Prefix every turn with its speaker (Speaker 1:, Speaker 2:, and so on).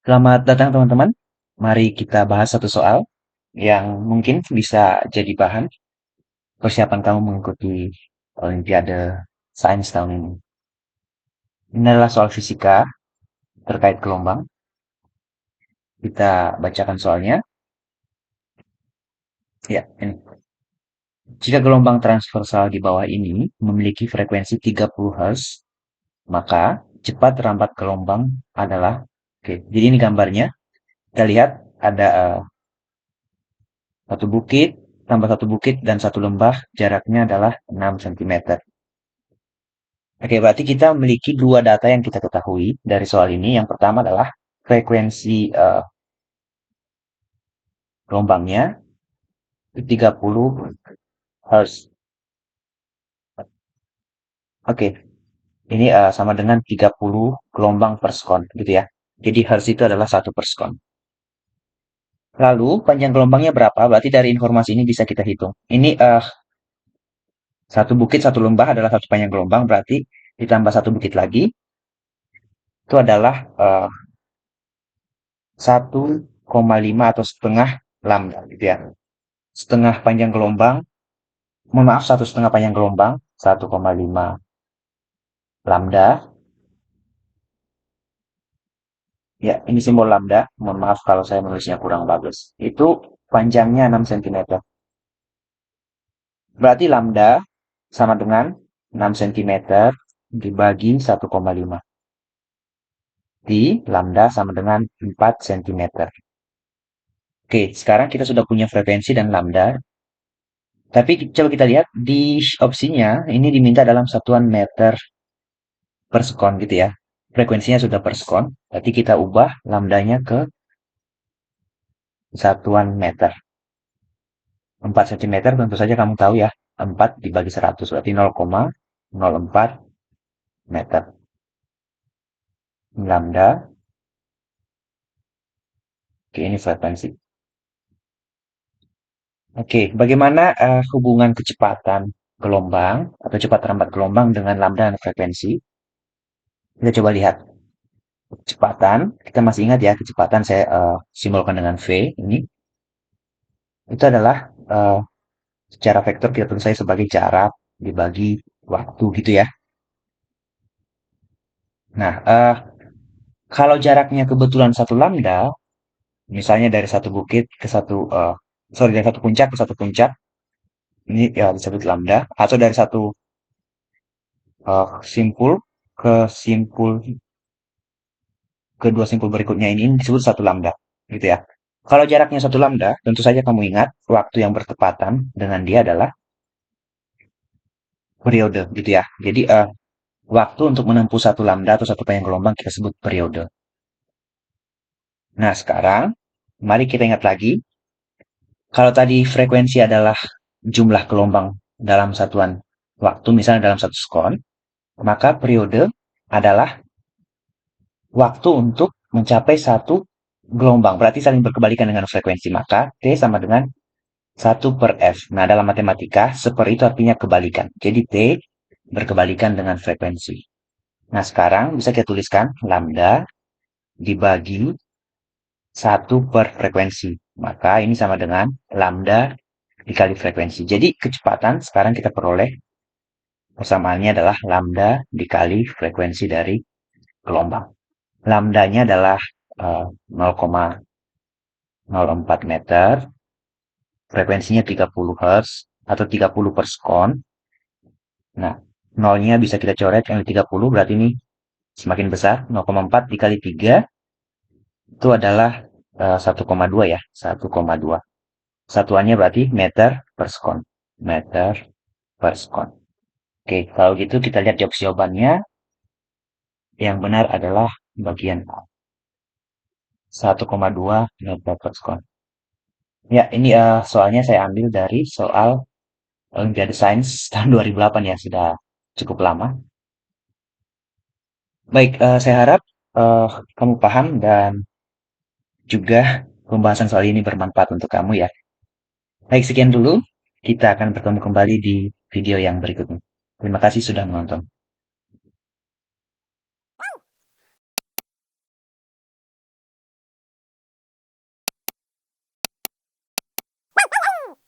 Speaker 1: Selamat datang teman-teman. Mari kita bahas satu soal yang mungkin bisa jadi bahan persiapan kamu mengikuti Olimpiade Sains tahun ini. Ini adalah soal fisika terkait gelombang. Kita bacakan soalnya. Ya, ini. Jika gelombang transversal di bawah ini memiliki frekuensi 30 Hz, maka cepat rambat gelombang adalah, oke, jadi ini gambarnya. Kita lihat ada satu bukit, tambah satu bukit dan satu lembah, jaraknya adalah 6 cm. Oke, berarti kita memiliki dua data yang kita ketahui dari soal ini. Yang pertama adalah frekuensi gelombangnya itu 30 Hz. Oke, ini sama dengan 30 gelombang per sekon, gitu ya. Jadi Hz itu adalah 1 per sekon. Lalu panjang gelombangnya berapa? Berarti dari informasi ini bisa kita hitung. Ini satu bukit, satu lembah adalah satu panjang gelombang. Berarti ditambah satu bukit lagi, itu adalah 1,5 atau setengah lambda, gitu ya. Setengah panjang gelombang, mohon maaf, 1,5 panjang gelombang, 1,5 lambda. Ya, ini simbol lambda. Mohon maaf kalau saya menulisnya kurang bagus. Itu panjangnya 6 cm. Berarti lambda sama dengan 6 cm dibagi 1,5. Di lambda sama dengan 4 cm. Oke, sekarang kita sudah punya frekuensi dan lambda. Tapi coba kita lihat di opsinya, ini diminta dalam satuan meter per sekon gitu ya. Frekuensinya sudah per sekon, berarti kita ubah lambdanya ke satuan meter. 4 cm tentu saja kamu tahu ya, 4 dibagi 100 berarti 0,04 meter. Lambda, oke, ini frekuensi. Oke, bagaimana hubungan kecepatan gelombang atau cepat rambat gelombang dengan lambda dan frekuensi? Kita coba lihat. Kecepatan, kita masih ingat ya, kecepatan saya simbolkan dengan V ini. Itu adalah secara vektor kita tulis saya sebagai jarak dibagi waktu gitu ya. Nah, kalau jaraknya kebetulan satu lambda, misalnya dari satu bukit ke satu, dari satu puncak ke satu puncak, ini ya disebut lambda, atau dari satu simpul ke simpul kedua simpul berikutnya ini disebut satu lambda, gitu ya. Kalau jaraknya satu lambda, tentu saja kamu ingat waktu yang bertepatan dengan dia adalah periode, gitu ya. Jadi waktu untuk menempuh satu lambda atau satu panjang gelombang kita sebut periode. Nah, sekarang mari kita ingat lagi, kalau tadi frekuensi adalah jumlah gelombang dalam satuan waktu, misalnya dalam satu sekon, maka periode adalah waktu untuk mencapai satu gelombang. Berarti saling berkebalikan dengan frekuensi. Maka T sama dengan 1/F. Nah, dalam matematika, seper itu artinya kebalikan. Jadi T berkebalikan dengan frekuensi. Nah, sekarang bisa kita tuliskan lambda dibagi 1/frekuensi. Maka ini sama dengan lambda dikali frekuensi. Jadi kecepatan sekarang kita peroleh persamaannya adalah lambda dikali frekuensi dari gelombang. Lambdanya adalah 0,04 meter, frekuensinya 30 Hz atau 30 per sekon. Nah, nolnya bisa kita coret yang 30, berarti ini semakin besar. 0,4 dikali 3 itu adalah 1,2 ya, 1,2. Satuannya berarti meter per sekon. Meter per sekon. Oke, kalau gitu kita lihat jawabannya. Yang benar adalah bagian A. 1,2 meter per sekon. Ya, ini soalnya saya ambil dari soal Olimpiade Sains tahun 2008 ya, sudah cukup lama. Baik, saya harap eh, kamu paham dan juga pembahasan soal ini bermanfaat untuk kamu ya. Baik, sekian dulu. Kita akan bertemu kembali di video yang berikutnya. Terima kasih sudah menonton.